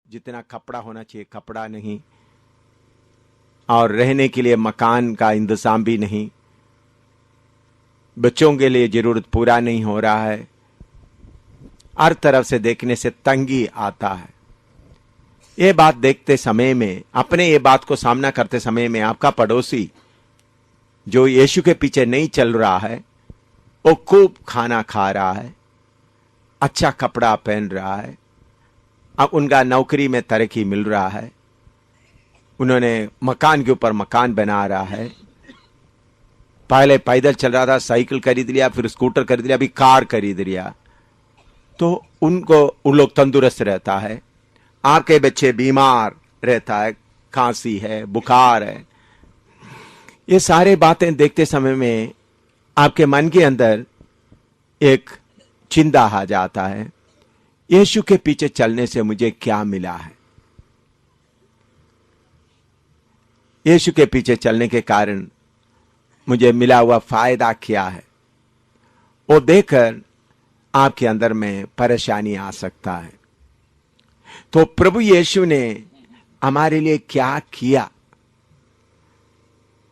जितना कपड़ा होना चाहिए कपड़ा नहीं, और रहने के लिए मकान का इंतजाम भी नहीं, बच्चों के लिए जरूरत पूरा नहीं हो रहा है। हर तरफ से देखने से तंगी आता है। ये बात देखते समय में, अपने ये बात को सामना करते समय में, आपका पड़ोसी जो यीशु के पीछे नहीं चल रहा है, वो खूब खाना खा रहा है, अच्छा कपड़ा पहन रहा है, अब उनका नौकरी में तरक्की मिल रहा है, उन्होंने मकान के ऊपर मकान बना रहा है, पहले पैदल चल रहा था, साइकिल खरीद लिया, फिर स्कूटर खरीद लिया, अभी कार खरीद लिया, तो उन लोग तंदुरुस्त रहता है। आपके बच्चे बीमार रहता है, खांसी है, बुखार है। ये सारे बातें देखते समय में आपके मन के अंदर एक चिंता आ जाता है, यीशु के पीछे चलने से मुझे क्या मिला है? यीशु के पीछे चलने के कारण मुझे मिला हुआ फायदा क्या है? वो देखकर आपके अंदर में परेशानी आ सकता है। तो प्रभु यीशु ने हमारे लिए क्या किया,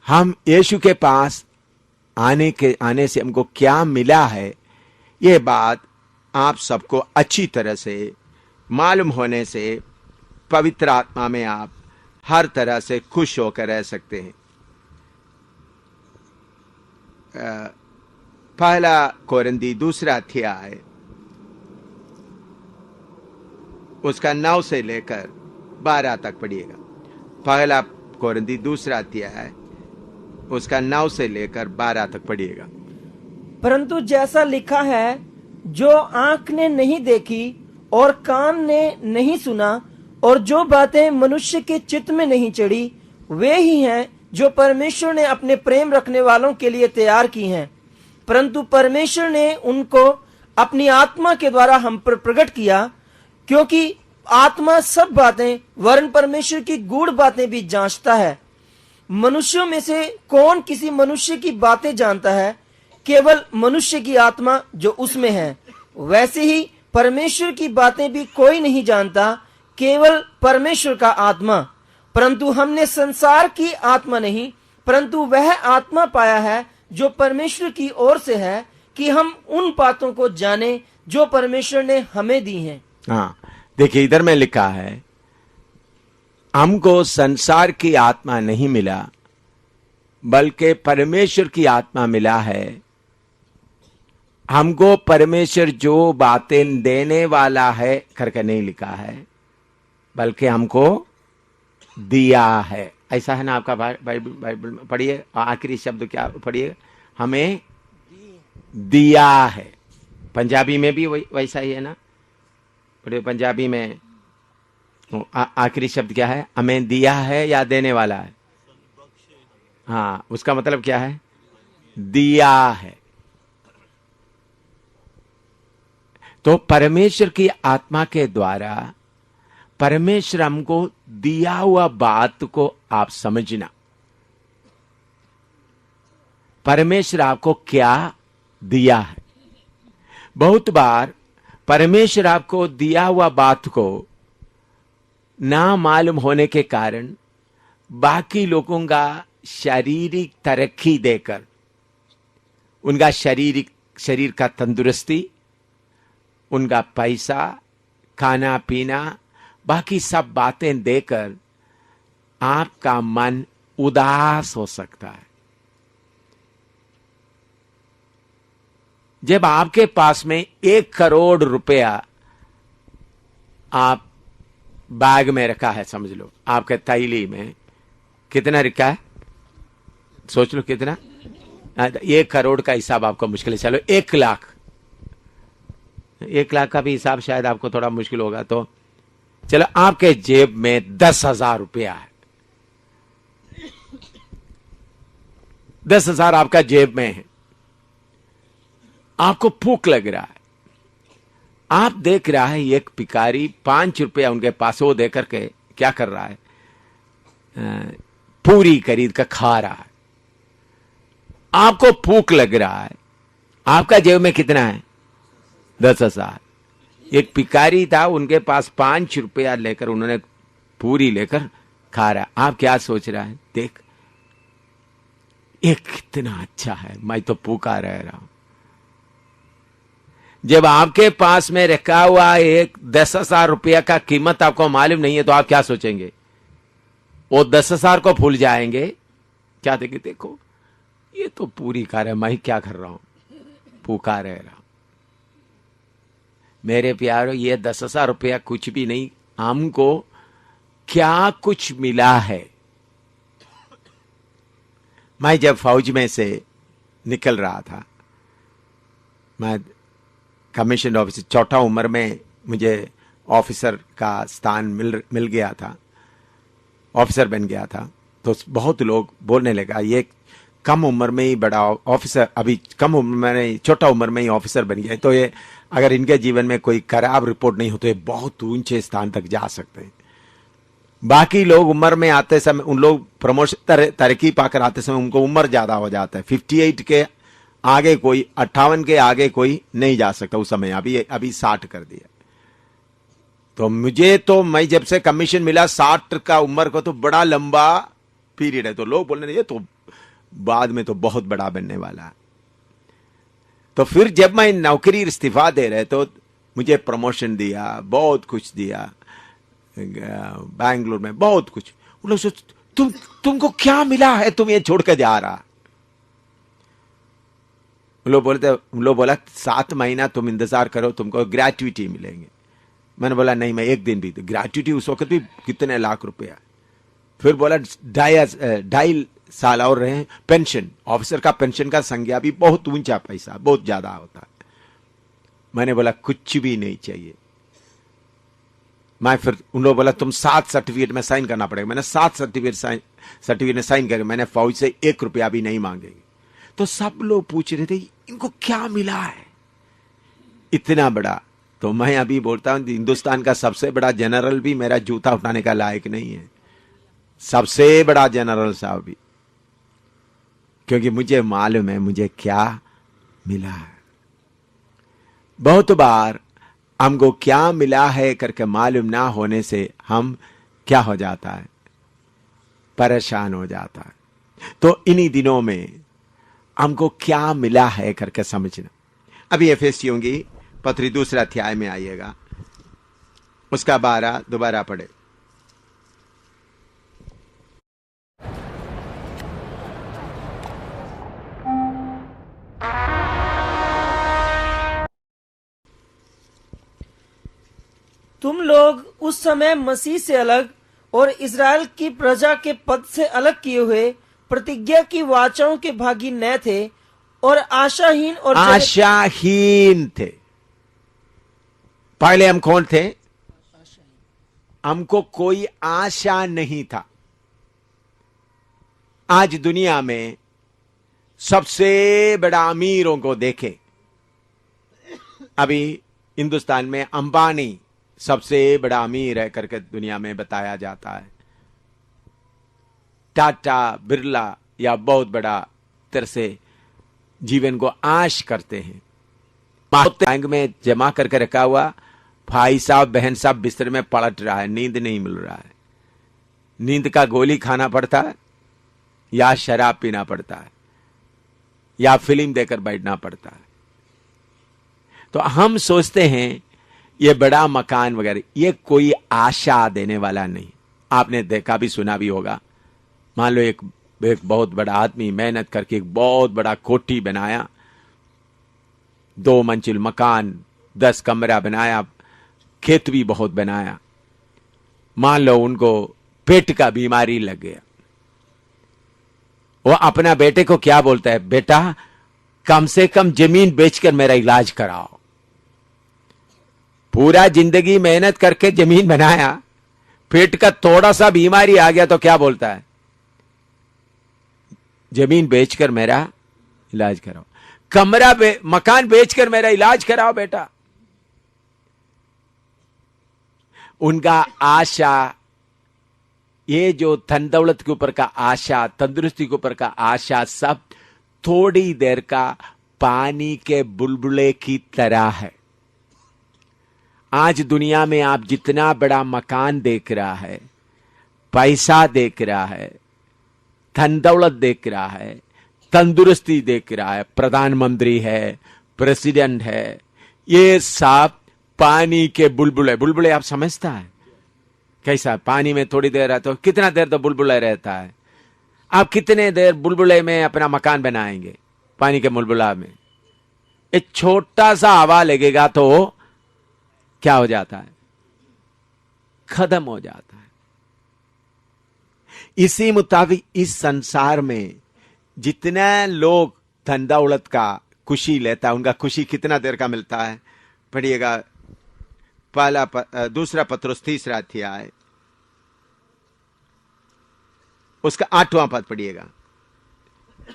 हम यीशु के पास आने से हमको क्या मिला है, ये बात आप सबको अच्छी तरह से मालूम होने से पवित्र आत्मा में आप हर तरह से खुश होकर रह सकते हैं। पहला कोरिन्थी 2 अध्याय उसका 9 से लेकर 12 तक पढ़िएगा। पहला कोरिन्थी 2 अध्याय उसका 9 से लेकर 12 तक पढ़िएगा। परंतु जैसा लिखा है, जो आंख ने नहीं देखी और कान ने नहीं सुना और जो बातें मनुष्य के चित्त में नहीं चढ़ी, वे ही हैं जो परमेश्वर ने अपने प्रेम रखने वालों के लिए तैयार की हैं। परंतु परमेश्वर ने उनको अपनी आत्मा के द्वारा हम पर प्रकट किया, क्योंकि आत्मा सब बातें वरन परमेश्वर की गूढ़ बातें भी जांचता है। मनुष्यों में से कौन किसी मनुष्य की बातें जानता है? केवल मनुष्य की आत्मा जो उसमें है। वैसे ही परमेश्वर की बातें भी कोई नहीं जानता, केवल परमेश्वर का आत्मा। परंतु हमने संसार की आत्मा नहीं, परंतु वह आत्मा पाया है जो परमेश्वर की ओर से है, कि हम उन बातों को जाने जो परमेश्वर ने हमें दी हैं। हाँ, देखिए इधर में लिखा है, हमको संसार की आत्मा नहीं मिला, बल्कि परमेश्वर की आत्मा मिला है। हमको परमेश्वर जो बातें देने वाला है करके नहीं लिखा है, बल्कि हमको दिया है। ऐसा है ना आपका बाइबल पढ़िए, आखिरी शब्द क्या पढ़िए, हमें दिया है। पंजाबी में भी वैसा ही है ना, पढ़िए पंजाबी में आखिरी शब्द क्या है? हमें दिया है या देने वाला है? हाँ, उसका मतलब क्या है? दिया है। तो परमेश्वर की आत्मा के द्वारा परमेश्वर हमको दिया हुआ बात को आप समझना, परमेश्वर आपको क्या दिया है। बहुत बार परमेश्वर आपको दिया हुआ बात को ना मालूम होने के कारण बाकी लोगों का शारीरिक तरक्की देकर, उनका शरीर का तंदुरुस्ती, उनका पैसा, खाना पीना, बाकी सब बातें देकर आपका मन उदास हो सकता है। जब आपके पास में 1 करोड़ रुपया आप बैग में रखा है, समझ लो आपके थैली में कितना रखा है, सोच लो कितना, 1 करोड़ का हिसाब आपको मुश्किल है। चलो 1 लाख, 1 लाख का भी हिसाब शायद आपको थोड़ा मुश्किल होगा। तो चलो आपके जेब में 10,000 रुपया है, 10,000 आपका जेब में है, आपको भूख लग रहा है, आप देख रहा है एक भिखारी 5 रुपया उनके पास वो देकर के क्या कर रहा है, पूरी खरीद कर खा रहा है, आपको भूख लग रहा है, आपका जेब में कितना है? 10,000। एक भिखारी था, उनके पास 5 रुपया लेकर उन्होंने पूरी लेकर खा रहा। आप क्या सोच रहा है? देख ये कितना अच्छा है, मैं तो भूखा रह रहा हूं। जब आपके पास में रखा हुआ एक 10,000 रुपया का कीमत आपको मालूम नहीं है तो आप क्या सोचेंगे? वो 10,000 को भूल जाएंगे। क्या देखे, देखो ये तो पूरी खा रहा है, मैं क्या कर रहा हूं, भूखा रह रहा हूं। मेरे प्यारो, ये 10,000 रुपया कुछ भी नहीं, हमको क्या कुछ मिला है। मैं जब फौज में से निकल रहा था, मैं कमीशन ऑफिसर, छोटा उम्र में मुझे ऑफिसर का स्थान मिल गया था, ऑफिसर बन गया था। तो बहुत लोग बोलने लगा ये कम उम्र में ही बड़ा ऑफिसर, अभी कम उम्र में, छोटा उम्र में ही ऑफिसर बन गया, तो ये अगर इनके जीवन में कोई खराब रिपोर्ट नहीं हो तो ये बहुत ऊंचे स्थान तक जा सकते हैं। बाकी लोग उम्र में आते समय, उन लोग प्रमोशन तरक्की पाकर आते समय उनको उम्र ज्यादा हो जाता है। 58 के आगे कोई, 58 के आगे कोई नहीं जा सकता उस समय। अभी 60 कर दिया। तो मुझे तो, मैं जब से कमीशन मिला 60 का उम्र को तो बड़ा लंबा पीरियड है। तो लोग बोलने ये तो बाद में तो बहुत बड़ा बनने वाला है। तो फिर जब मैं नौकरी इस्तीफा दे रहे तो मुझे प्रमोशन दिया, बहुत कुछ दिया, बैंगलोर में बहुत कुछ। उन लोग सोच, तुमको क्या मिला है, तुम ये छोड़ के जा रहा? उन लोग बोला 7 महीना तुम इंतजार करो, तुमको ग्रेट्युटी मिलेंगे। मैंने बोला नहीं, मैं एक दिन भी, तो ग्रेट्युटी उस वक्त भी कितने लाख रुपया। फिर बोला 2.5 साल और रहे। पेंशन, ऑफिसर का पेंशन का संज्ञा भी बहुत ऊंचा पैसा, बहुत ज्यादा होता है। मैंने बोला कुछ भी नहीं चाहिए। मैं फिर उन लोगों बोला तुम 7 सर्टिफिकेट में साइन करना पड़ेगा। मैंने 7 सर्टिफिकेट में साइन करे। मैंने फौज से 1 रुपया भी नहीं मांगेंगे। तो सब लोग पूछ रहे थे इनको क्या मिला है इतना बड़ा। तो मैं अभी बोलता हूं हिंदुस्तान का सबसे बड़ा जनरल भी मेरा जूता उठाने का लायक नहीं है, सबसे बड़ा जनरल साहब भी, क्योंकि मुझे मालूम है मुझे क्या मिला है। बहुत बार हमको क्या मिला है करके मालूम ना होने से हम क्या हो जाता है, परेशान हो जाता है। तो इन्हीं दिनों में हमको क्या मिला है करके समझना। अभी एफेसियों की पत्री 2 अध्याय में आइएगा, उसका 12 दोबारा पढ़े। तुम लोग उस समय मसीह से अलग और इज़राइल की प्रजा के पद से अलग किए हुए प्रतिज्ञा की वाचाओं के भागी न थे और आशाहीन थे। पहले हम कौन थे? हमको कोई आशा नहीं था। आज दुनिया में सबसे बड़ा अमीरों को देखें, अभी हिंदुस्तान में अंबानी सबसे बड़ा अमीर है करके दुनिया में बताया जाता है। टाटा, बिरला या बहुत बड़ा तरह से जीवन को आश करते हैं। बैंक में जमा करके रखा हुआ भाई साहब बहन साहब बिस्तर में पलट रहा है, नींद नहीं मिल रहा है। नींद का गोली खाना पड़ता है या शराब पीना पड़ता है या फिल्म देखकर बैठना पड़ता है। तो हम सोचते हैं ये बड़ा मकान वगैरह, ये कोई आशा देने वाला नहीं। आपने देखा भी सुना भी होगा, मान लो एक बहुत बड़ा आदमी मेहनत करके एक बहुत बड़ा कोठी बनाया, 2 मंजिल मकान, 10 कमरा बनाया, खेत भी बहुत बनाया। मान लो उनको पेट का बीमारी लग गया, वो अपना बेटे को क्या बोलता है, बेटा कम से कम जमीन बेचकर मेरा इलाज कराओ। पूरा जिंदगी मेहनत करके जमीन बनाया, पेट का थोड़ा सा बीमारी आ गया तो क्या बोलता है, जमीन बेचकर मेरा इलाज कराओ, मकान बेचकर मेरा इलाज कराओ बेटा। उनका आशा, ये जो धन दौलत के ऊपर का आशा, तंदुरुस्ती के ऊपर का आशा, सब थोड़ी देर का पानी के बुलबुले की तरह है। आज दुनिया में आप जितना बड़ा मकान देख रहा है, पैसा देख रहा है, धन दौलत देख रहा है, तंदुरुस्ती देख रहा है, प्रधानमंत्री है, प्रेसिडेंट है, ये सब पानी के बुलबुले। बुलबुले आप समझता है कैसा? पानी में थोड़ी देर रहते हो, कितना देर तो बुलबुला रहता है। आप कितने देर बुलबुले में अपना मकान बनाएंगे? पानी के बुलबुला में एक छोटा सा हवा लगेगा तो क्या हो जाता है? खत्म हो जाता है। इसी मुताबिक इस संसार में जितने लोग धन दौलत का खुशी लेता है, उनका खुशी कितना देर का मिलता है? पढ़िएगा दूसरा पत्रुस 3 अध्याय उसका 8वां पद पढ़िएगा।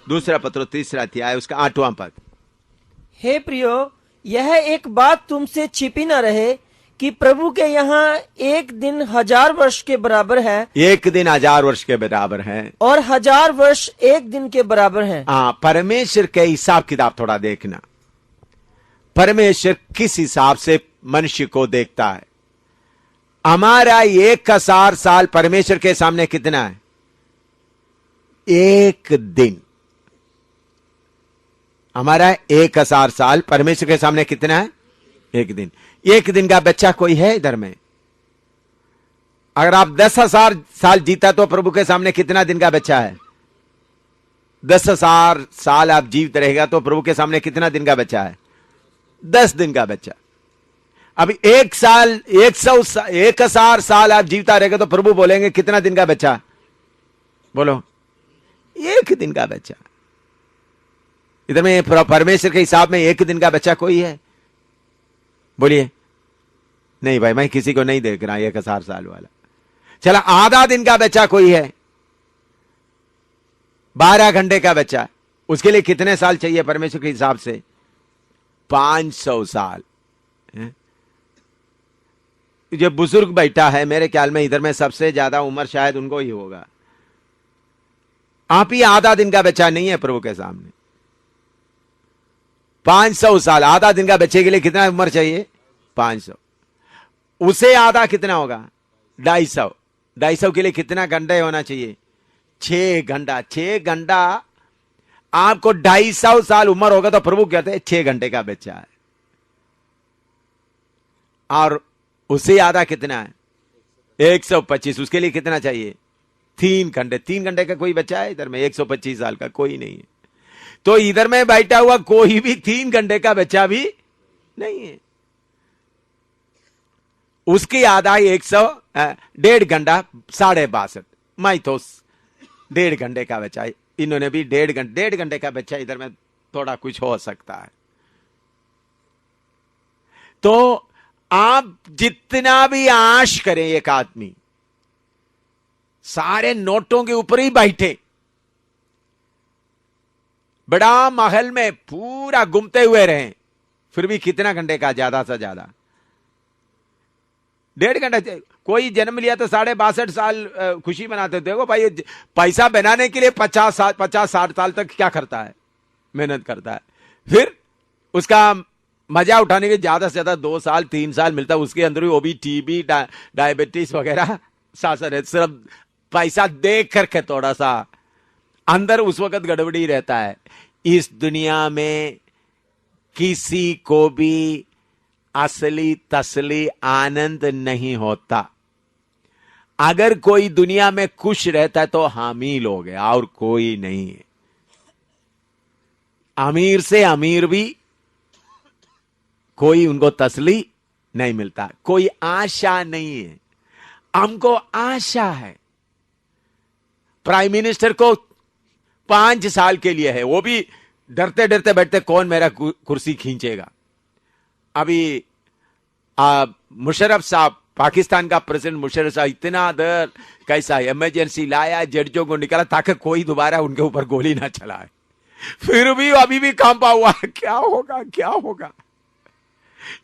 दूसरा पत्रुस 3 अध्याय उसका 8वां पद। हे प्रियो, यह एक बात तुमसे छिपी न रहे कि प्रभु के यहाँ एक दिन 1000 वर्ष के बराबर है। एक दिन 1000 वर्ष के बराबर है और 1000 वर्ष एक दिन के बराबर है। हाँ, परमेश्वर के हिसाब किताब थोड़ा देखना। परमेश्वर किस हिसाब से मनुष्य को देखता है? हमारा 1000 साल परमेश्वर के सामने कितना है? एक दिन। हमारा 1000 साल परमेश्वर के सामने कितना है? एक दिन। एक दिन का बच्चा कोई है इधर में? अगर आप 10,000 साल जीता तो प्रभु के सामने कितना दिन का बच्चा है? 10,000 साल आप जीवित रहेगा तो प्रभु के सामने कितना दिन का बच्चा है? 10 दिन का बच्चा। अभी 1000 साल आप जीविता रहेगा तो प्रभु बोलेंगे कितना दिन का बच्चा? बोलो, एक दिन का बच्चा। इधर में परमेश्वर के हिसाब में एक दिन का बच्चा कोई है? बोलिए। नहीं भाई, मैं किसी को नहीं देख रहा 1000 साल वाला। चला, आधा दिन का बच्चा कोई है? 12 घंटे का बच्चा, उसके लिए कितने साल चाहिए परमेश्वर के हिसाब से? 500 साल। जो बुजुर्ग बैठा है मेरे ख्याल में इधर में सबसे ज्यादा उम्र शायद उनको ही होगा। आप ही आधा दिन का बच्चा नहीं है प्रभु के सामने। 500 साल, आधा दिन का बच्चे के लिए कितना उम्र चाहिए? 500। उसे आधा कितना होगा? 250। 250 के लिए कितना घंटे होना चाहिए? 6 घंटा। 6 घंटा आपको 250 साल उम्र होगा तो प्रभु कहते हैं 6 घंटे का बच्चा है। और उससे आधा कितना है? 125। उसके लिए कितना चाहिए? 3 घंटे। 3 घंटे का कोई बच्चा है इधर में? 125 साल का कोई नहीं है। तो इधर में बैठा हुआ कोई भी 3 घंटे का बच्चा भी नहीं है। उसकी आधा 1.5 घंटा 62.5। मैं तो 1.5 घंटे का बच्चा है। इन्होंने भी 1.5 घंटे का बच्चा इधर में थोड़ा कुछ हो सकता है। तो आप जितना भी आश करें, एक आदमी सारे नोटों के ऊपर ही बैठे, बड़ा महल में पूरा घूमते हुए रहे, फिर भी कितना घंटे का? ज्यादा से ज्यादा 1.5 घंटा। कोई जन्म लिया तो 62.5 साल खुशी मनाते। देखो भाई, पैसा बनाने के लिए 50-60 साल तक क्या करता है? मेहनत करता है। फिर उसका मजा उठाने के ज्यादा से ज्यादा 2 साल 3 साल मिलता है। उसके अंदर भी वो भी टीबी डायबिटीज वगैरह सासर है। सिर्फ पैसा देख करके थोड़ा सा अंदर उस वक्त गड़बड़ी रहता है। इस दुनिया में किसी को भी असली तसली आनंद नहीं होता। अगर कोई दुनिया में खुश रहता है तो हामी लोग हैं और कोई नहीं है। अमीर से अमीर भी कोई उनको तसली नहीं मिलता, कोई आशा नहीं है। हमको आशा है। प्राइम मिनिस्टर को 5 साल के लिए है, वो भी डरते डरते बैठते कौन मेरा कुर्सी खींचेगा। अभी मुशर्रफ साहब, पाकिस्तान का प्रेसिडेंट मुशर्रफ साहब इतना देर कैसा इमरजेंसी लाया, जड्जों को निकाला ताकि कोई दोबारा उनके ऊपर गोली ना चलाए। फिर भी अभी भी कांपा हुआ। क्या होगा, क्या होगा?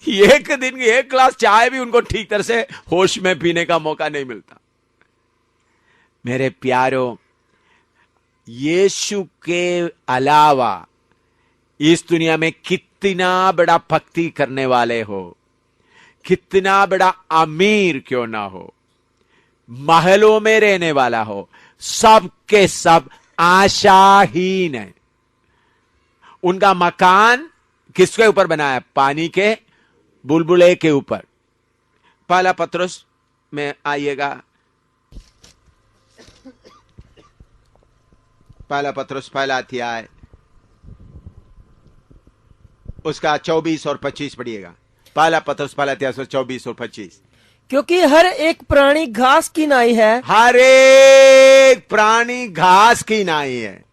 एक दिन 1 ग्लास चाय भी उनको ठीक तरह से होश में पीने का मौका नहीं मिलता। मेरे प्यारों, यीशु के अलावा इस दुनिया में कितना बड़ा भक्ति करने वाले हो, कितना बड़ा अमीर क्यों ना हो, महलों में रहने वाला हो, सब के सब आशाहीन है। उनका मकान किसके ऊपर बना है? पानी के बुलबुले के ऊपर। पहला पत्रुस में आइएगा, पहला पत्रुस पहला अध्याय उसका 24 और 25 पढ़िएगा। पहला पत्रुस पहला अध्याय 24 और 25। क्योंकि हर एक प्राणी घास की नाई है, हर एक प्राणी घास की नाई है,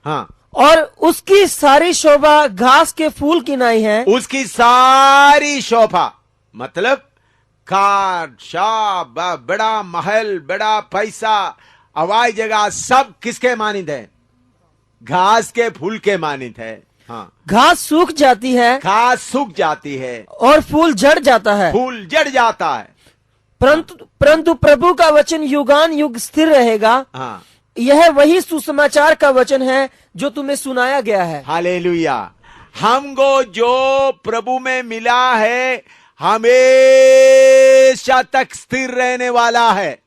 हाँ, और उसकी सारी शोभा घास के फूल की नाई है। उसकी सारी शोभा मतलब कार, शाब, बड़ा महल, बड़ा पैसा, हवाई जगह, सब किसके मानित है? घास के फूल के मानित है। हाँ, घास सूख जाती है घास सूख जाती है और फूल झड़ जाता है, फूल जड़ जाता है, परंतु प्रभु का वचन युगान युग स्थिर रहेगा। हाँ, यह वही सुसमाचार का वचन है जो तुम्हें सुनाया गया है। हालेलुया। हमको जो प्रभु में मिला है हमेशा तक स्थिर रहने वाला है।